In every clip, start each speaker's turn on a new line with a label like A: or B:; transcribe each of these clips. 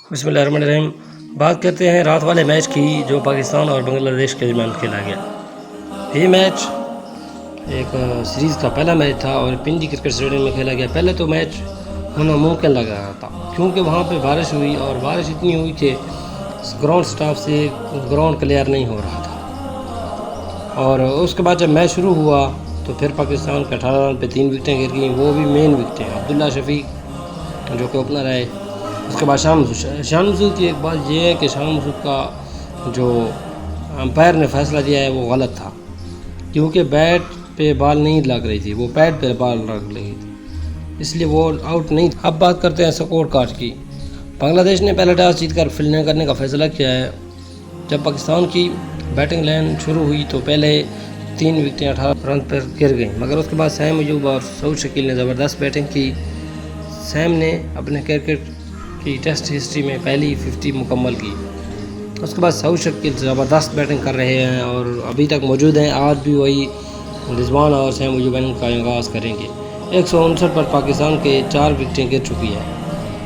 A: बिस्मिल्लाहिर्रहमानिर्रहीम। बात करते हैं रात वाले मैच की जो पाकिस्तान और बांग्लादेश के दरमियान खेला गया। ये मैच एक सीरीज़ का पहला मैच था और पिंडी क्रिकेट स्टेडियम में खेला गया। पहले तो मैच होना मुमकिन लग रहा था क्योंकि वहाँ पे बारिश हुई और बारिश इतनी हुई कि ग्राउंड स्टाफ से ग्राउंड क्लियर नहीं हो रहा था। और उसके बाद जब मैच शुरू हुआ तो फिर पाकिस्तान के 18 रन पे 3 विकेटें गिर गई, वो भी मेन विकेटें। अब्दुल्ला शफीक जो कि ओपनर है, उसके बाद शान मसूद की एक बात यह है कि शान मसूद का जो अंपायर ने फ़ैसला दिया है वो गलत था क्योंकि बैट पे बॉल नहीं लग रही थी, वो पैड पे बॉल लग रही थी, इसलिए वो आउट नहीं। अब बात करते हैं स्कोर कार्ड की। बांग्लादेश ने पहला टॉस जीतकर फील्डिंग करने का फैसला किया है। जब पाकिस्तान की बैटिंग लाइन शुरू हुई तो पहले 3 विकेटें 18 रन पर गिर गई, मगर उसके बाद साइम, अयूब और सऊद शकील ने ज़बरदस्त बैटिंग की। सैम ने अपने क्रिकेट की टेस्ट हिस्ट्री में पहली 50 मुकम्मल की। उसके बाद सऊद शकील ज़बरदस्त बैटिंग कर रहे हैं और अभी तक मौजूद हैं। आज भी वही रिजवान और सैम अयूब का आगाज़ करेंगे। 159 पर पाकिस्तान के 4 विकेटें गिर चुकी है।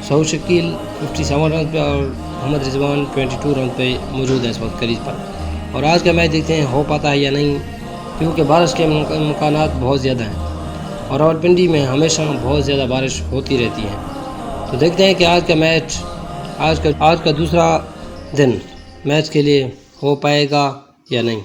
A: सऊद शकील 57 रन पर और मोहम्मद रिजवान 22 रन पे मौजूद हैं इस वक्त क्रीज पर। और आज का मैच देखते हैं हो पाता है या नहीं, क्योंकि बारिश के इम्कानात बहुत ज़्यादा हैं और रावलपिंडी में हमेशा बहुत ज़्यादा बारिश होती रहती है। तो देखते हैं कि आज का मैच, आज का दूसरा दिन मैच के लिए हो पाएगा या नहीं।